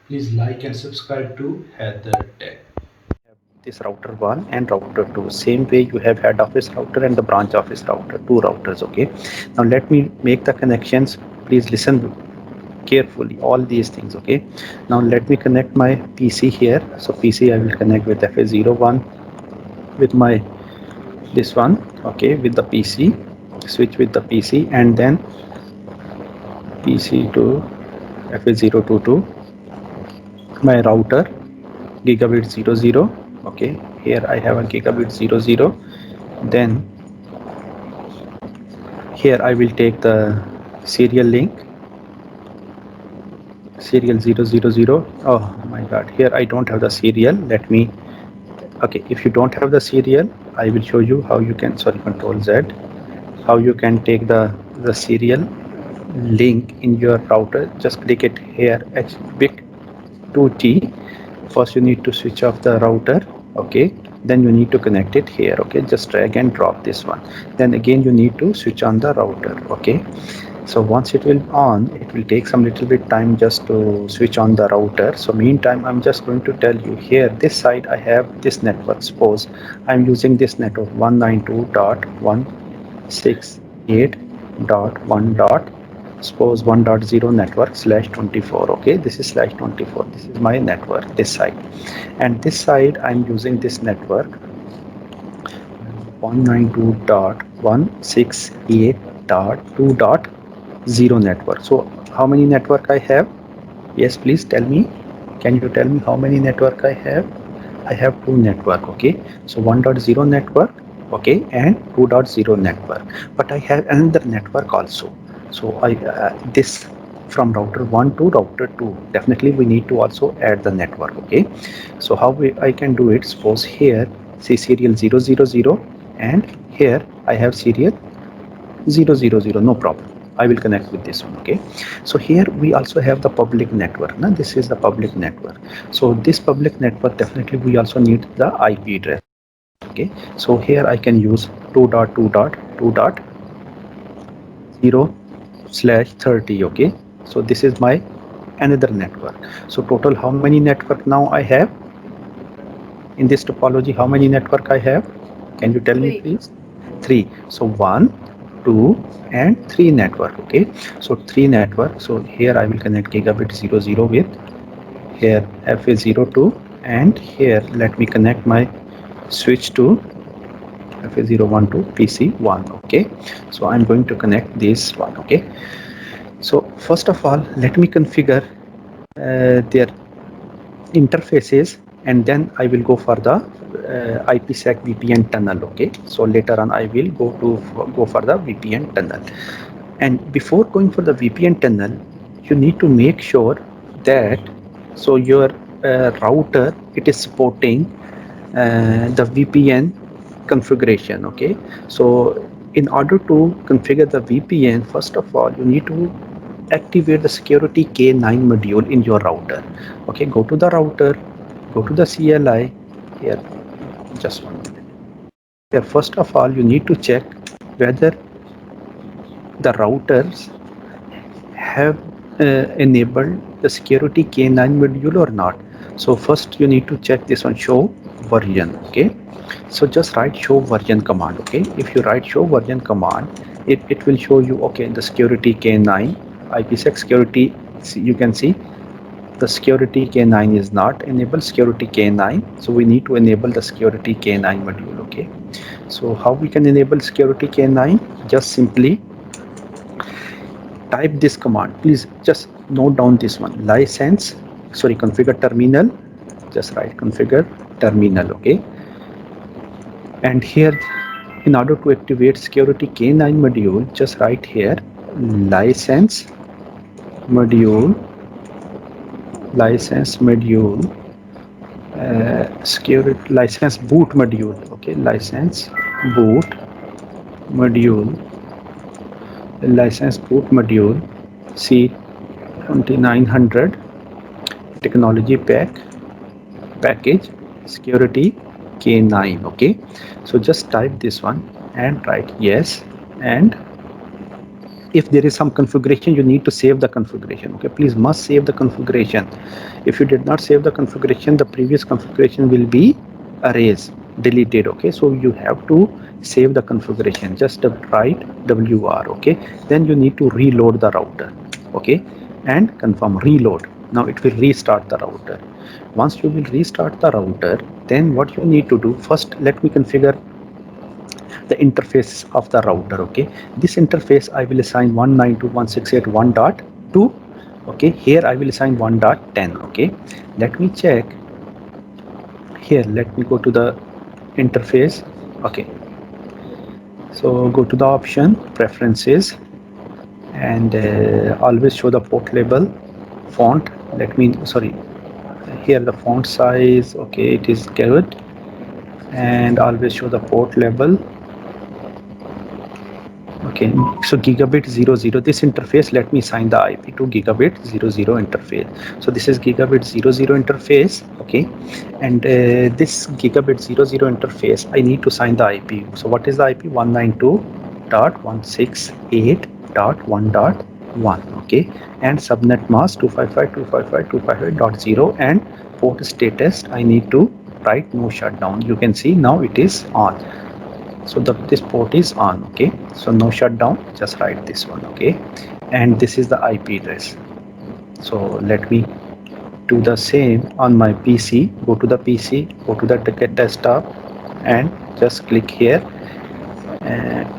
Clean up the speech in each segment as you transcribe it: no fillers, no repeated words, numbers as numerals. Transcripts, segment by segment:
Please like and subscribe to Heather Tech. This router 1 and router 2, same way you have head office router and the branch office router, two routers. Okay, now let me make the connections. Please listen carefully all these things. Okay, now let me connect my PC here. So PC I will connect with FA01 with my this one. Okay, with the PC, switch with the PC, and then PC to FA022, my router gigabit 00. Okay, here I have a gigabit 00. Then here I will take the serial link, serial 000. Oh my god, here I don't have the serial. Let me, okay, if you don't have the serial, I will show you how you can, sorry, control Z, how you can take the serial link in your router. Just click it here, H big 2T. First you need to switch off the router. Okay, then you need to connect it here. Okay, just drag and drop this one. Then again you need to switch on the router. Okay, so once it will on, it will take some little bit time just to switch on the router. So meantime I'm just going to tell you here, this side I have this network. Suppose I'm using this network 192.168.1. Suppose 1.0 network slash 24. Okay, this is slash 24. This is my network, this side. And this side I'm using this network 192.168.2.0 network. So how many network I have? Yes, please tell me. Can you tell me how many network I have? I have two network. Okay, so 1.0 network, okay, and 2.0 network. But I have another network also. So I this from router 1 to router 2, definitely we need to also add the network. Okay, so how I can do it? Suppose here see serial 000, and here I have serial 000. No problem, I will connect with this one. Okay, so here we also have the public network. Now this is the public network. So this public network, definitely we also need the IP address. Okay, so here I can use 2.2.2.0/30. Okay, so this is my another network. So total how many network now I have in this topology? How many network I have? Can you tell me please? Three. So one, two, and three network. Okay, so three network. So here I will connect gigabit 00 with here FA02, and here let me connect my switch to FA01 to PC1. Okay, so I'm going to connect this one. Okay, so first of all let me configure their interfaces, and then I will go for the IPsec VPN tunnel. Okay, so later on I will go for the VPN tunnel. And before going for the VPN tunnel, you need to make sure that so your router, it is supporting the VPN configuration. Okay, so in order to configure the VPN, first of all you need to activate the security K9 module in your router. Okay, go to the router, go to the CLI here, just 1 minute. Here first of all you need to check whether the routers have enabled the security K9 module or not. So first you need to check this one, show version. Okay, so just write show version command. Okay, if you write show version command, it will show you, okay, the security K9 IPsec security. You can see the security K9 is not enabled, security K9, so we need to enable the security K9 module. Okay, so how we can enable security K9? Just simply type this command. Please just note down this one, license, sorry, configure terminal. Just write configure terminal. Okay, and here in order to activate security K9 module, just write here license module, license module, security license boot module. Okay, license boot module, license boot module C2900 technology package security K9. Okay, so just type this one and write yes, and if there is some configuration, you need to save the configuration. Okay, please must save the configuration. If you did not save the configuration, the previous configuration will be erased, deleted. Okay, so you have to save the configuration. Just write WR. Okay, then you need to reload the router. Okay, and confirm reload. Now it will restart the router. Once you will restart the router, then what you need to do, first let me configure the interface of the router. Okay, this interface I will assign 192.168.1.2. okay, here I will assign 1.10. okay, let me check here. Let me go to the interface. Okay, so go to the option preferences, and always show the port label font. Let me, sorry, here the font size. Okay, it is good, and always show the port label. Okay, so gigabit 00, this interface, let me assign the IP to gigabit 00 interface. So this is gigabit 00 interface. Okay, and this gigabit 00 interface, I need to assign the IP. So what is the IP? 192.168.1.1. okay, and subnet mask 255.255.255.0, and port status I need to write no shutdown. You can see now it is on. So this port is on. Okay, so no shutdown, just write this one. Okay, and this is the IP address. So let me do the same on my PC. Go to the PC, go to the desktop, and just click here.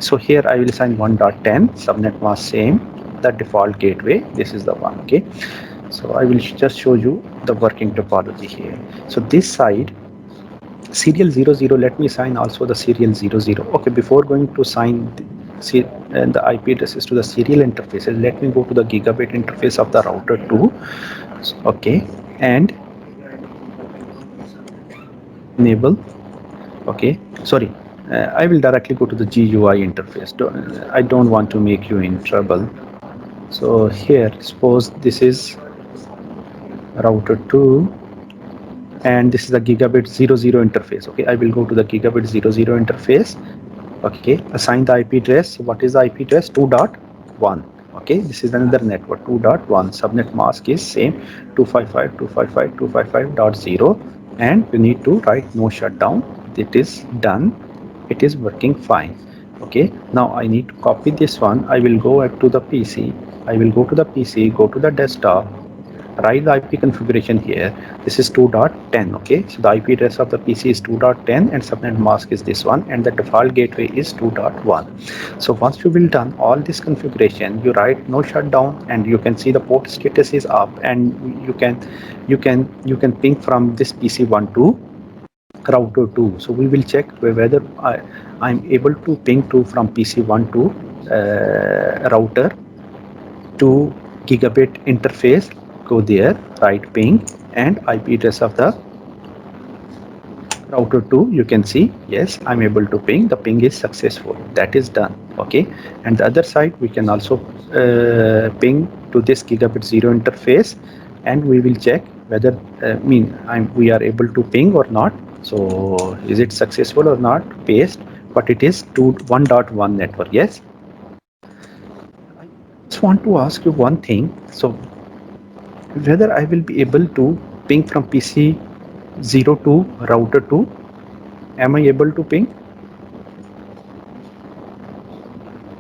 So here I will assign 1.10 subnet mask, same, the default gateway, this is the one. Okay, so I will just show you the working topology here. So this side serial 00, let me assign also the serial 00. Okay, before going to assign the IP addresses to the serial interfaces, let me go to the gigabit interface of the router 2. Okay, and enable. Okay, sorry, I will directly go to the GUI interface. I don't want to make you in trouble. So here, suppose this is router 2, and this is the gigabit 00 interface. Okay, I will go to the gigabit 00 interface. Okay, assign the IP address. What is the IP address? 2.1. okay, this is another network. 2.1 subnet mask is same, 255.255.255.0, and you need to write no shutdown. It is done, it is working fine. Okay, now I need to copy this one. I will go to the PC, I will go to the PC, go to the desktop, write the IP configuration here. This is 2.10. okay, so the IP address of the PC is 2.10, and subnet mask is this one, and the default gateway is 2.1. so once you will done all this configuration, you write no shutdown, and you can see the port status is up, and you can ping from this PC1 to router 2. so we will check whether I'm able to ping to from PC1 to router to gigabit interface. Go there, write ping, and IP address of the router 2. you can see, yes, I'm able to ping. The ping is successful, that is done. Okay, and the other side we can also ping to this gigabit 0 interface, and we will check whether we are able to ping or not. So is it successful or not? Paste, but it is to 1.1 network. Yes, I just want to ask you one thing. So whether I will be able to ping from PC 0 to router 2. Am I able to ping?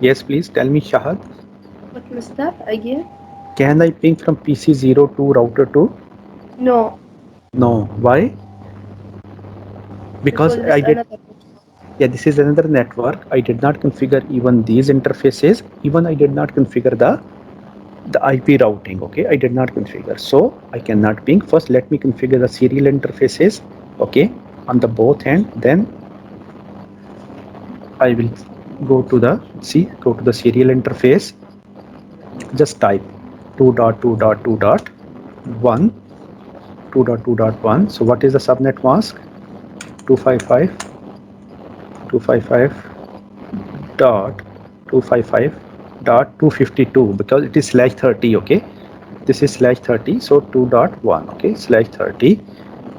Yes, please tell me, Shahad. What was that again? Can I ping from PC 0 to router 2? No, No. Why? Because this I did. another. Yeah, this is another network. I did not configure even these interfaces. Even I did not configure the IP routing. Okay, I did not configure, so I cannot ping. First, let me configure the serial interfaces. Okay, on the both end. Then I will go to the serial interface. Just type 2.2.2.1, 2.2.1. so what is the subnet mask? 255.255.252, because it is /30. okay, this is /30, so 2.1. okay, /30,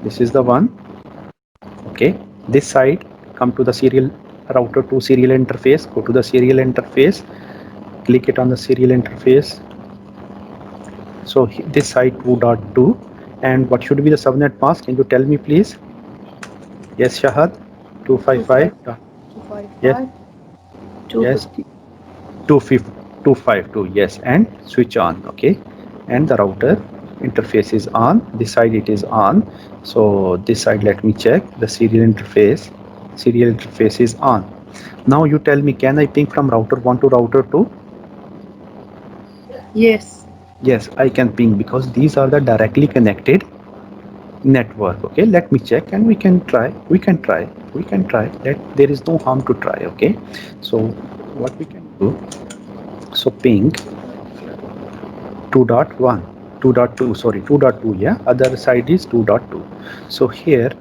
this is the one. Okay, this side, come to the serial router 2 serial interface. Go to the serial interface, click it on the serial interface. So this side 2.2, and what should be the subnet mask? Can you tell me please? Yes, Shahad. 255. Yes, 255. yes. 250. 252, yes, and switch on. Okay, and the router interface is on. This side it is on. So this side, let me check the serial interface. Serial interface is on. Now you tell me, can I ping from router 1 to router 2? Yes. Yes, I can ping because these are the directly connected network. Okay, let me check and we can try that. There is no harm to try. Okay, so what we can do, so ping 2.1, 2.2, sorry, 2.2, yeah, other side is 2.2. So here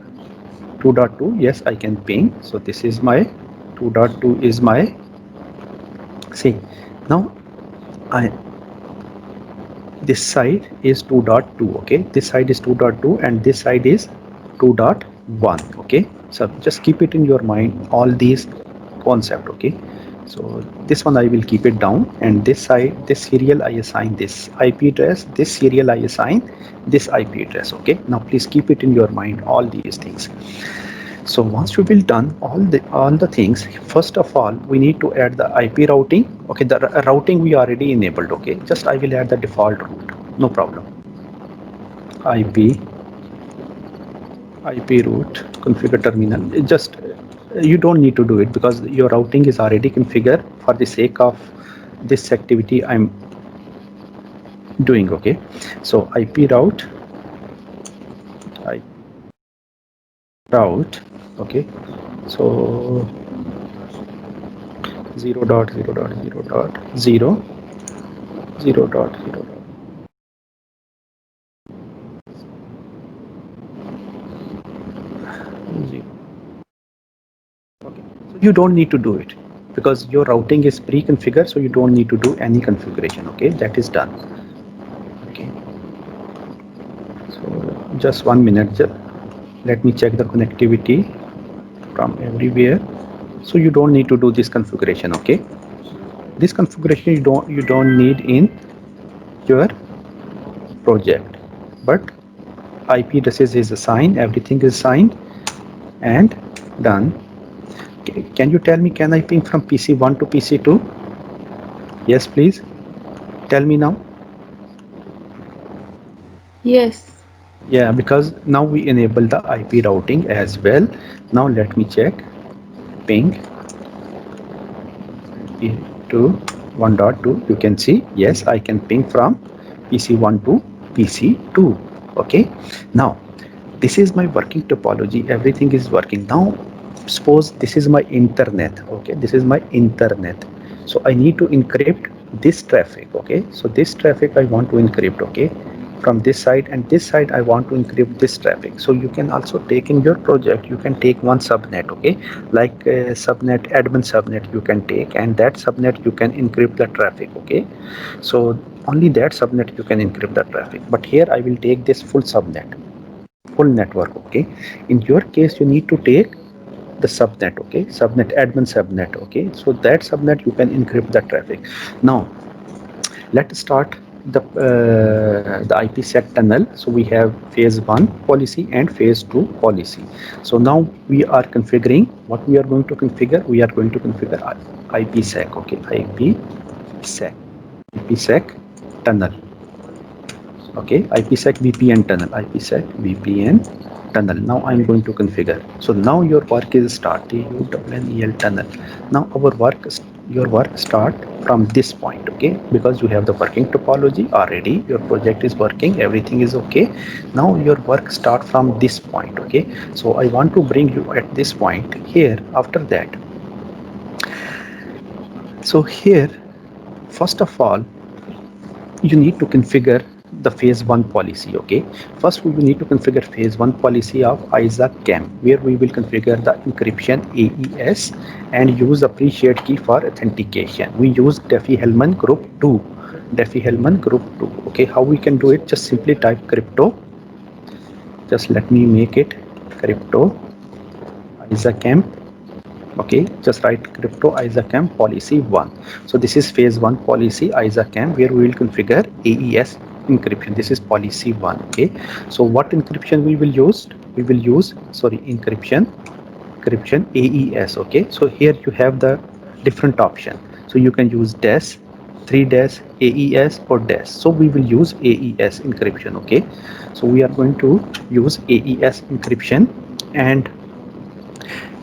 2.2, yes, I can ping. So this is my 2.2 is my, see, now I, this side is 2.2. Okay, this side is 2.2 and this side is 2.1. Okay, so just keep it in your mind, all these concept. Okay, so this one I will keep it down, and this side, this serial I assign this IP address, this serial I assign this IP address. Okay, now please keep it in your mind, all these things. So once we will done all the things, first of all we need to add the IP routing. Okay, the routing we already enabled. Okay, just I will add the default route, no problem. IP route configure terminal. It just you don't need to do it because your routing is already configured. For the sake of this activity I'm doing. Okay, so IP route, IP route. Okay, so 0.0.0.0 0.0. Okay, so you don't need to do it because your routing is pre-configured, so you don't need to do any configuration. Okay, that is done. Okay, so just 1 minute, let me check the connectivity from everywhere. So you don't need to do this configuration. Okay, this configuration you don't need in your project, but IP addresses is assigned, everything is signed and done. Can you tell me, can I ping from PC1 to PC2? Yes, please. Tell me now. Yes. Yeah, because now we enable the IP routing as well. Now let me check. Ping to 1.2. You can see, yes, I can ping from PC1 to PC2. Okay. Now, this is my working topology. Everything is working. Now, suppose this is my internet. Okay. This is my internet. So I need to encrypt this traffic. Okay. So this traffic I want to encrypt. Okay, from this side, and this side I want to encrypt this traffic. So you can also take in your project, you can take one subnet. Okay, like subnet, admin subnet you can take, and that subnet you can encrypt the traffic. Okay, so only that subnet you can encrypt the traffic, but here I will take this full subnet, full network. Okay, in your case you need to take the subnet. Okay, subnet, admin subnet. Okay, so that subnet you can encrypt the traffic. Now let's start the IPsec tunnel. So we have phase 1 policy and phase 2 policy. So now we are configuring, what we are going to configure, we are going to configure IPsec. Okay, IPsec tunnel. Okay, IPsec VPN tunnel, IPsec VPN tunnel. Now I'm going to configure. So now your work is start, TUNNEL tunnel. Now your work start from this point. Okay, because you have the working topology already, your project is working, everything is okay. Now your work start from this point. Okay, so I want to bring you at this point here. After that, so here, first of all, you need to configure the phase 1 policy. Okay, first we will need to configure phase 1 policy of ISACAM, where we will configure the encryption AES and use the pre-shared key for authentication. We use Diffie-Hellman group 2. Diffie-Hellman group 2. Okay, how we can do it? Just simply type crypto. Just let me make it crypto ISACAM Okay, just write crypto ISACAM policy 1. So this is phase 1 policy ISACAM, where we will configure AES encryption. This is policy 1. Okay, so what encryption we will use? We will use, sorry, encryption AES. Okay, so here you have the different option. So you can use DES, 3 DES, AES or DES. So we will use AES encryption. Okay, so we are going to use AES encryption. And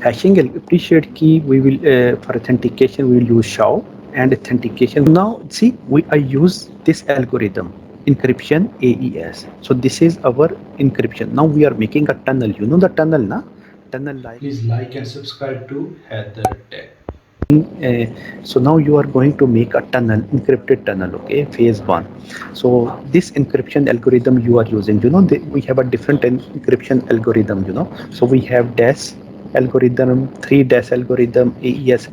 hashing appreciate key, we will for authentication we will use SHA, and authentication. Now see, I use this algorithm encryption AES. So this is our encryption. Now we are making a tunnel. You know the tunnel, na? Tunnel like. Please like and subscribe to Heather Tech. So now you are going to make a tunnel, encrypted tunnel. Okay, phase 1. So this encryption algorithm you are using, you know, we have a different encryption algorithm, you know. So we have DES algorithm, 3 DES algorithm, AES.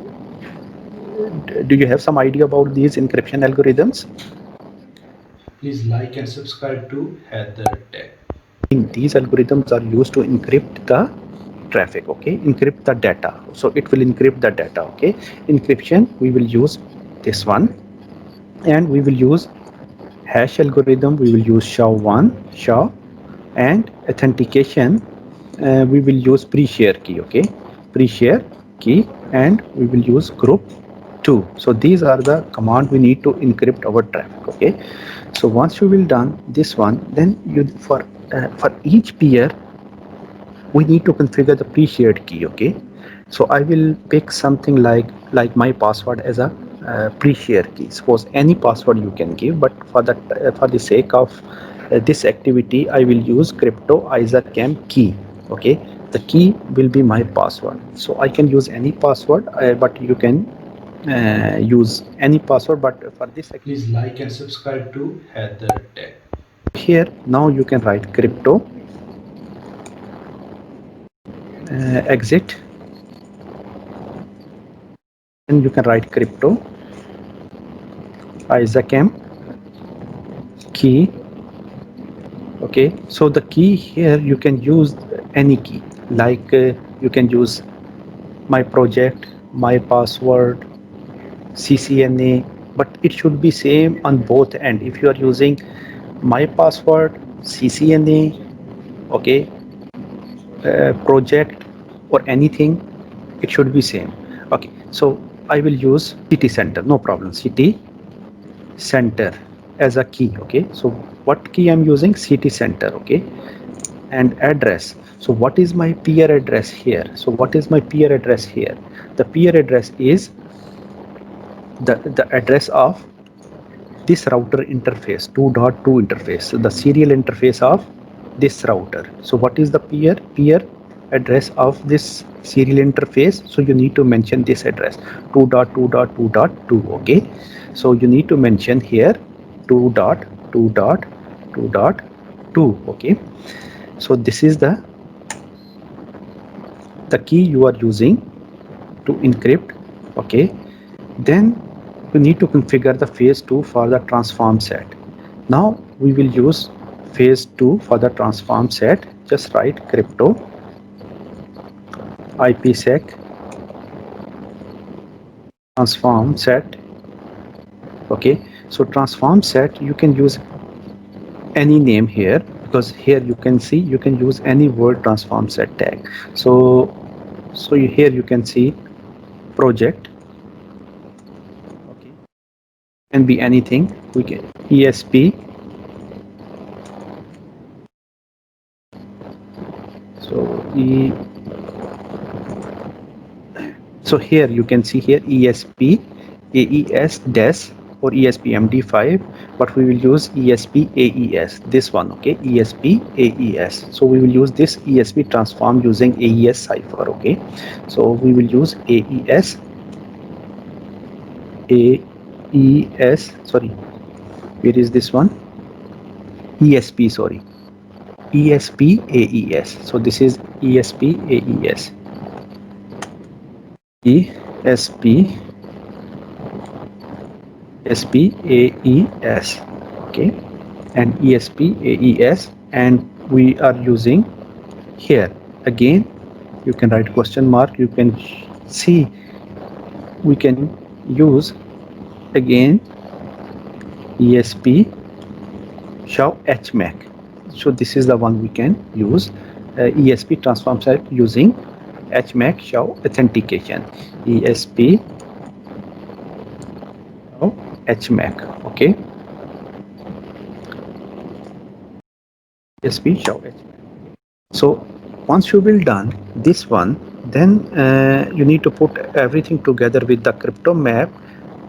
Do you have some idea about these encryption algorithms? Please like and subscribe to Heather Tech. These algorithms are used to encrypt the traffic. Okay, encrypt the data. So it will encrypt the data. Okay, encryption, we will use this one, and we will use hash algorithm. We will use SHA-1, SHA, and authentication. We will use pre-share key. Okay, pre-share key, and we will use group 2. So these are the command we need to encrypt our traffic. Okay, so once you will done this one, then you for each peer we need to configure the pre-shared key. Okay, so I will pick something like my password as a pre-share key. Suppose any password you can give, but for the sake of this activity I will use crypto ISACAM key. Okay, the key will be my password. So I can use any password, but you can use any password, but for this Please like and subscribe to Heather Tech. here now you can write crypto exit, and you can write crypto ISACAM key. Okay, so the key here you can use any key, like you can use my project, my password, CCNA, but it should be same on both end. If you are using my password, CCNA, okay, project or anything, it should be same. Okay, so I will use city center, no problem, city center as a key. Okay, so what key I'm using? City center. Okay, and address. So what is my peer address here? So what is my peer address here? The peer address is the address of this router interface, 2.2 interface, so the serial interface of this router. So what is the peer address of this serial interface? So you need to mention this address, 2.2.2.2. Okay, so you need to mention here 2.2.2.2. okay, so this is the key you are using to encrypt. Okay, then you need to configure the phase 2 for the transform set. Now we will use phase 2 for the transform set. Just write crypto IPsec transform set. Okay, so transform set, you can use any name here, because here you can see you can use any word transform set tag. So here you can see project. Okay, can be anything. We can ESP. So here you can see here ESP AES DES or ESP MD5, but we will use ESP AES, this one. Okay, ESP AES. So we will use this ESP transform using AES cipher. Okay, so we will use AES sorry, where is this one? ESP, sorry, ESP AES. So this is ESP AES. ESP AES. Okay, and ESP AES, and we are using here again. You can write question mark. You can C, we can use again ESP SHA HMAC. So this is the one we can use, ESP transform set using HMAC SHA authentication. ESP HMAC. Okay, ESP SHA HMAC. So once you will done this one, then you need to put everything together with the crypto map,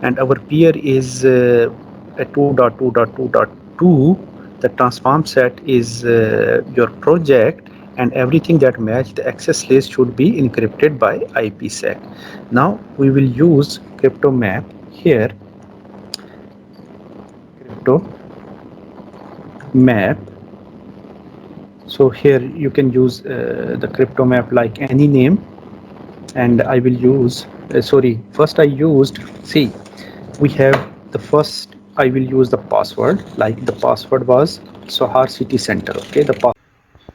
and our peer is a 2.2.2.2. The transform set is your project, and everything that match the access list should be encrypted by IPsec. Now we will use crypto map here. Crypto map. So here you can use the crypto map like any name, and I will use first I used, see, we have the first, I will use the password, like the password was Sohar City Center. Okay, the password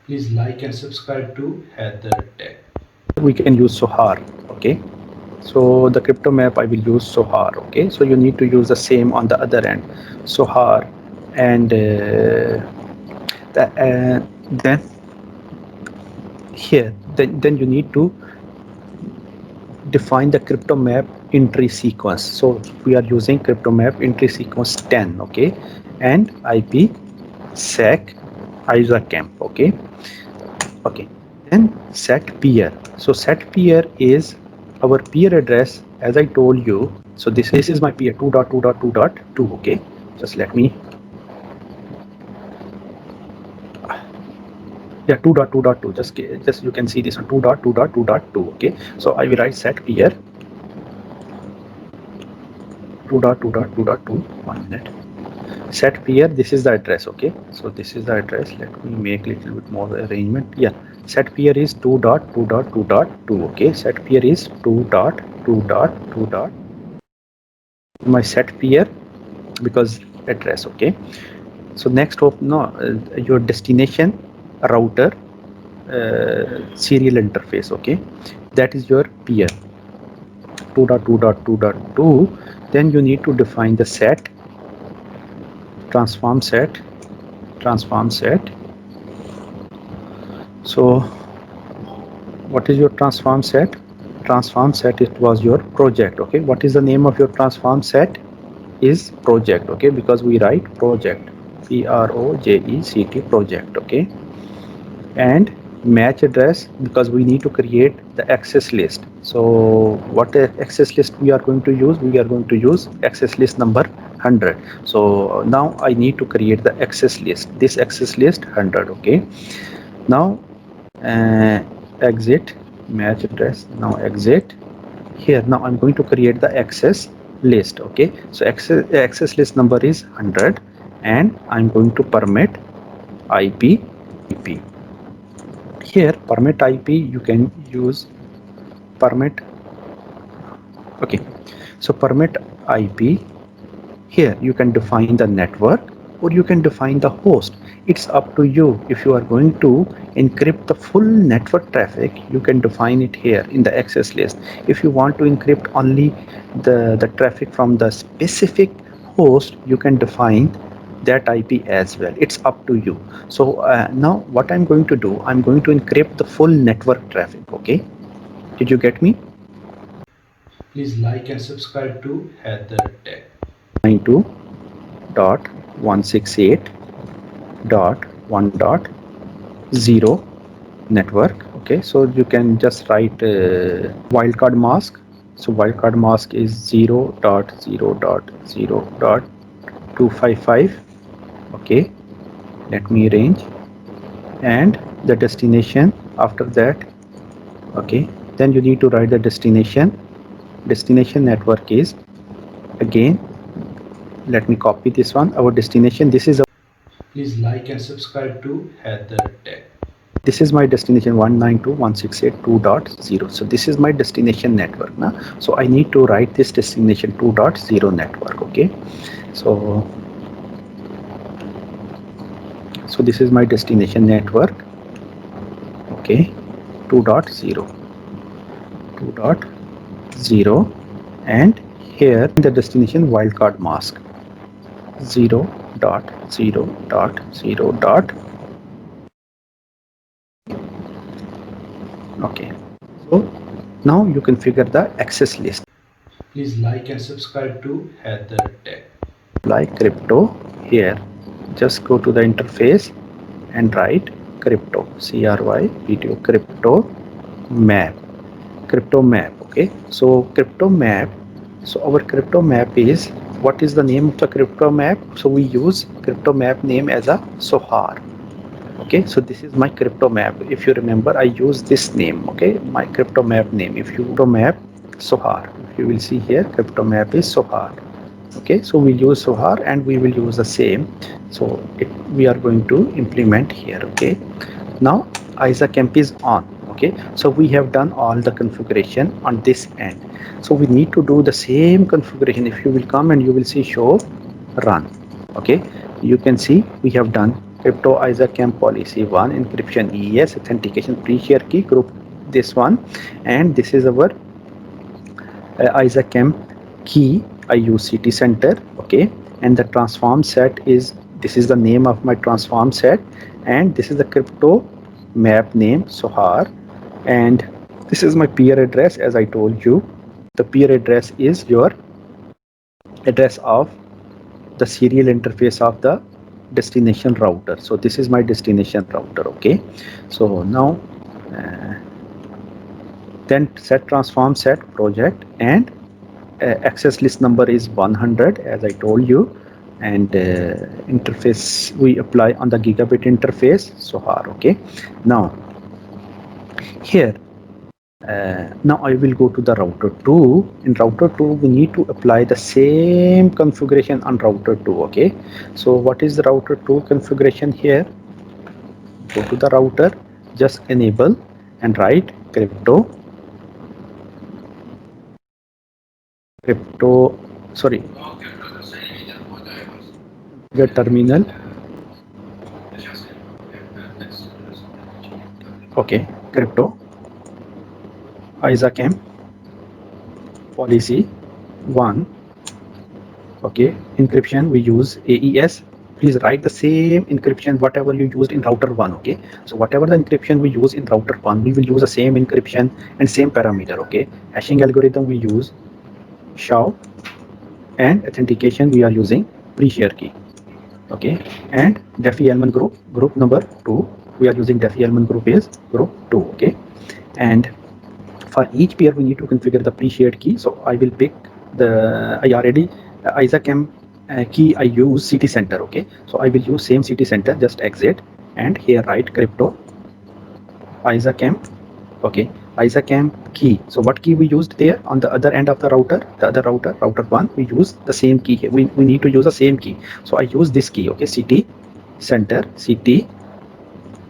Please like and subscribe to Heather Tech. we can use Sohar. Okay, so the crypto map I will use Sohar. Okay, so you need to use the same on the other end, Sohar, and then here, then you need to define the crypto map entry sequence. So we are using crypto map entry sequence 10. Okay, and IP sec isocamp. Okay, then set peer. So set peer is our peer address, as I told you. So this is my peer 2.2.2.2. Okay, just let me, yeah, 2.2.2, just you can see this one, 2.2.2.2. Okay, so I will write set peer 2.2.2.2. 1 minute. Set peer, this is the address. Okay, so this is the address. Let me make a little bit more arrangement. Yeah, set peer is 2.2.2.2. Okay, set peer is 2.2.2. My set peer because address. Okay, so next hope your destination router serial interface. Okay, that is your peer 2.2.2.2. Then you need to define the set transform set. So what is your transform set? Transform set, it was your project. Okay, what is the name of your transform set? Is project. Okay, because we write project, project, project. Okay, and match address, because we need to create the access list. So what access list we are going to use? We are going to use access list number 100. So now I need to create the access list, this access list 100. Okay, now exit match address. Now exit here. Now I'm going to create the access list. Okay, so access list number is 100, and I'm going to permit IP. Here permit IP, you can use permit. Okay, so permit IP, here you can define the network or you can define the host. It's up to you. If you are going to encrypt the full network traffic, you can define it here in the access list. If you want to encrypt only the traffic from the specific host, you can define that IP as well. It's up to you. So now what I'm going to do, I'm going to encrypt the full network traffic. Okay, did you get me? Please like and subscribe to Heather Tech. 92.168.1.0 network. Okay, so you can just write wildcard mask. So wildcard mask is 0.0.0.255. Okay, let me arrange, and the destination after that. Okay, then you need to write the destination network is, again, let me copy this one, our destination, this is Please like and subscribe to Heather Tech. this is my destination 192.168.2.0. so this is my destination network now. So I need to write this destination 2.0 network. Okay, so this is my destination network. Okay, 2.0. 0, and here the destination wildcard mask 0 dot 0 dot 0 dot. Okay, so now you configure the access list. Please like and subscribe to Heather Tech. Like crypto here, just go to the interface and write crypto, CRY crypto map. Okay, so crypto map, so our crypto map is, what is the name of the crypto map? So we use crypto map name as a Sohar. Okay, so this is my crypto map. If you remember, I use this name. Okay, my crypto map name, if you crypto map Sohar, if you will see here, crypto map is Sohar. Okay, so we'll use Sohar and we will use the same. So we are going to implement here. Okay, now ISACamp is on. Okay, so we have done all the configuration on this end, so we need to do the same configuration. If you will come and you will see show run. Okay, you can see we have done crypto ISACamp policy 1 encryption EES authentication pre-share key group, this one, and this is our ISACamp key. I use city center. Okay, and the transform set is, this is the name of my transform set, and this is the crypto map name Sohar, and this is my peer address. As I told you, the peer address is your address of the serial interface of the destination router. So this is my destination router. Okay, so now then set transform set project, and access list number is 100 as I told you, and interface we apply on the gigabit interface Sohar. Okay, now here now I will go to the router 2. In router 2 we need to apply the same configuration on router 2. Okay, so what is the router 2 configuration? Here, go to the router, just enable and write crypto sorry, the terminal. Okay, crypto ISACamp policy 1. Okay, encryption we use AES. Please write the same encryption whatever you used in router 1. Okay, so whatever the encryption we use in router 1, we will use the same encryption and same parameter. Okay, hashing algorithm we use SHA, and authentication we are using pre-share key. Okay, and Diffie-Hellman group number 2, we are using Diffie-Hellman group is group 2. Okay, and for each pair we need to configure the pre-shared key. So I will pick the, I already ISACamp key I use city center. Okay, so I will use same city center, just exit and here write crypto ISACamp. Okay, ISACamp key. So what key we used there on the other end of the router, the other router 1, we use the same key here. We need to use the same key, so I use this key. Okay, city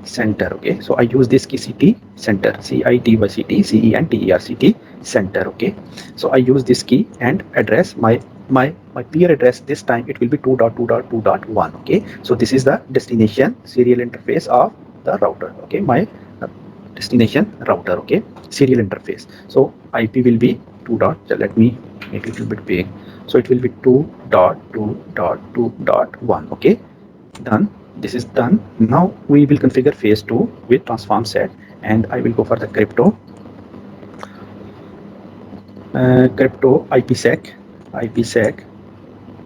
center. Okay, so I use this key, city center, CITY city center. Okay, so I use this key and address my peer address. This time it will be 2.2.2.1. Okay, so this is the destination serial interface of the router. Okay, my destination router. Okay, serial interface. So IP will be 2. Let me make it a little bit big. So it will be 2.2.2.1. Okay, done. This is done. Now we will configure phase 2 with transform set, and I will go for the crypto IPsec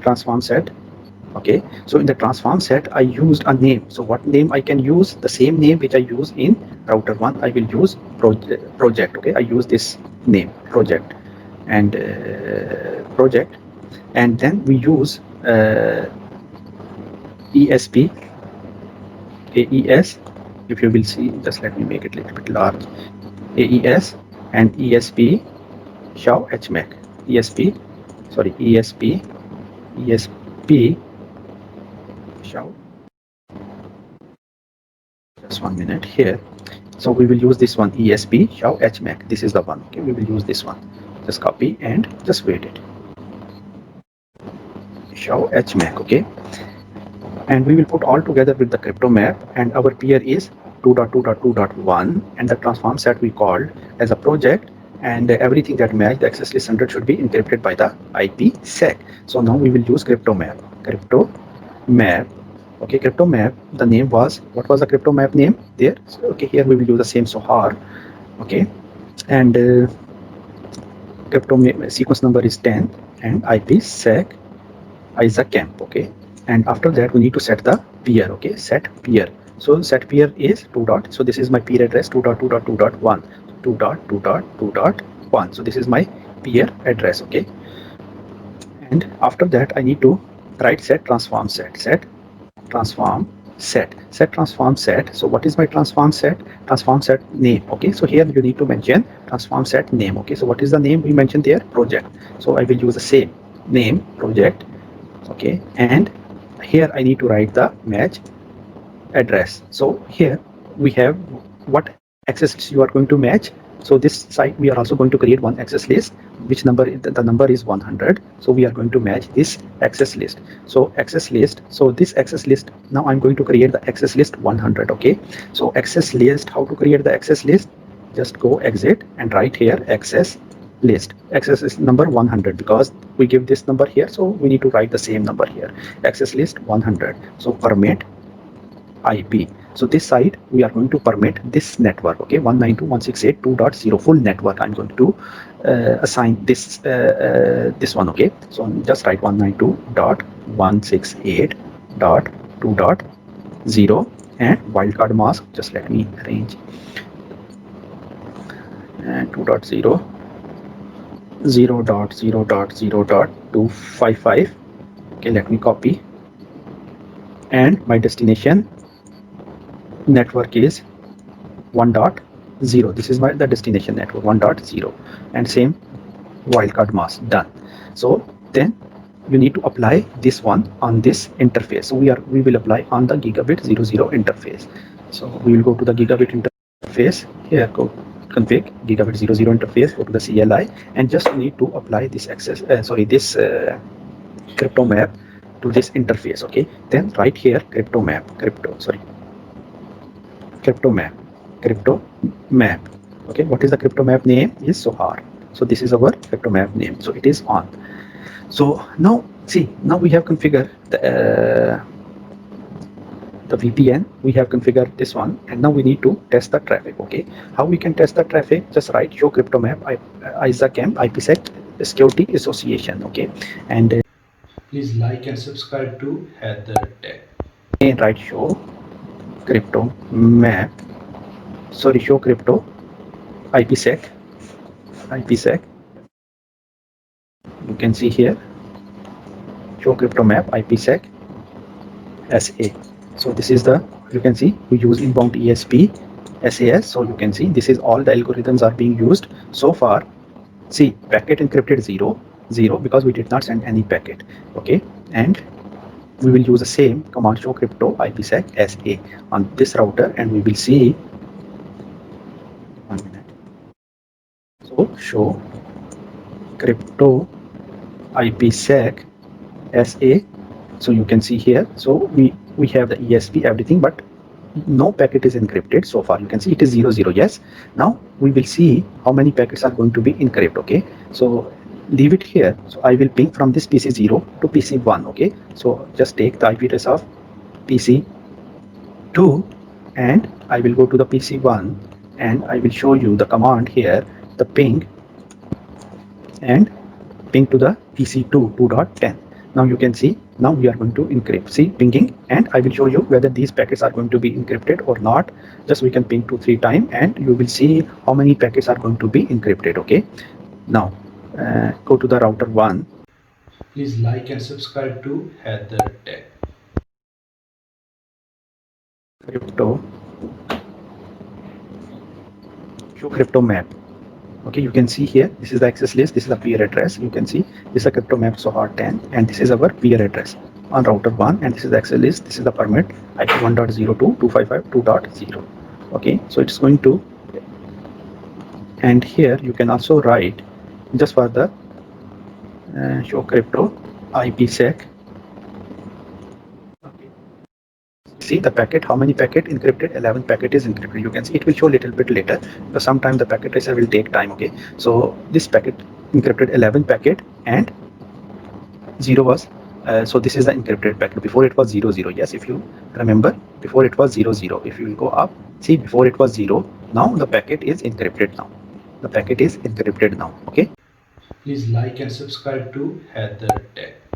transform set. Okay, so in the transform set I used a name. So what name I can use? The same name which I use in router 1, I will use project. Okay, I use this name project, and project, and then we use ESP AES. If you will see, just let me make it a little bit large. AES and ESP SHA HMAC. ESP SHA. Just 1 minute here. So we will use this one, ESP SHA HMAC. This is the one. Okay, we will use this one. Just copy and just wait it. SHA HMAC. Okay, and we will put all together with the crypto map, and our peer is 2.2.2.1, and the transform set we called as a project, and everything that match the access list 100 should be encrypted by the IPsec. So now we will use crypto map. Okay, crypto map, the name was, what was the crypto map name there? So, okay, here we will use the same Sohar. Okay, and crypto sequence number is 10 and IPsec is a camp. Okay, and after that we need to set the peer. Okay, set peer. So set peer is 2 dot, so this is my peer address 2.2.2.1, 2.2.2.1. So this is my peer address. Okay, and after that I need to write set transform transform set transform set. So what is my transform set name? Okay, so here you need to mention transform set name. Okay, so what is the name we mentioned there? Project. So I will use the same name, project. Okay, and here I need to write the match address. So here we have what access list you are going to match. So this site we are also going to create one access list, which number, the number is 100. So we are going to match this access list. So access list, so this access list, now I'm going to create the access list 100. Okay, so access list, how to create the access list? Just go exit and write here access list. Access is number 100 because we give this number here, so we need to write the same number here, access list 100. So permit IP. So this side we are going to permit this network. Okay, 192.168.2.0 full network. I'm going to assign this this one. Okay, so just write 192.168.2.0 and wildcard mask. Just let me arrange 2.0 0.0.0.255. Okay, let me copy, and my destination network is 1.0. This is the destination network 1.0, and same wildcard mask. Done. So then you need to apply this one on this interface. So we will apply on the gigabit 00 interface. So we will go to the gigabit interface. Here, go config gigabit 00 interface, go to the CLI, and just need to apply this access this crypto map to this interface. Okay, then right here crypto map. Okay, what is the crypto map name? Is Sohar. So this is our crypto map name, so it is on. So now see, now we have configured the VPN, we have configured this one, and now we need to test the traffic. Okay, how we can test the traffic? Just write show crypto map ISACAMP IPsec security association. Okay, and Please like and subscribe to Heather Tech. write show crypto map, show crypto IPsec. You can see here show crypto map IPsec SA. So this is the, you can see we use inbound ESP SAS. So you can see this is all the algorithms are being used so far. See, packet encrypted 0 because we did not send any packet. Okay, and we will use the same command show crypto IPsec SA on this router, and we will see 1 minute. So show crypto IPsec SA. So you can see here, so we have the ESP, everything, but no packet is encrypted so far. You can see it is 00. Yes, now we will see how many packets are going to be encrypted. Okay, so leave it here. So I will ping from this PC 0 to PC 1. Okay, so just take the IP address of PC 2 and I will go to the PC 1, and I will show you the command here, the ping, and ping to the PC2 2.10. Now you can see, now we are going to encrypt. See, pinging, and I will show you whether these packets are going to be encrypted or not. Just we can ping 2-3 times, and you will see how many packets are going to be encrypted. Okay, now go to the router 1. Please like and subscribe to Heather Tech. Crypto, show crypto map. Okay, you can see here, this is the access list, this is the peer address. You can see this is a crypto map Sohar 10, and this is our peer address on router 1, and this is the access list, this is the permit IP 1.0.2.255.2.0. Okay, so it's going to, and here you can also write just for the show crypto IPsec. Okay, see the packet, how many packet encrypted, 11 packet is encrypted. You can see it will show a little bit later, but sometime the packet tracer will take time. Okay, so this packet encrypted 11 packet and 0 was so this is the encrypted packet. Before it was 00. Yes, if you remember, before it was 00. If you will go up, see, before it was 0, now the packet is encrypted. Now the packet is encrypted now. Okay, Please like and subscribe to Heather Tech.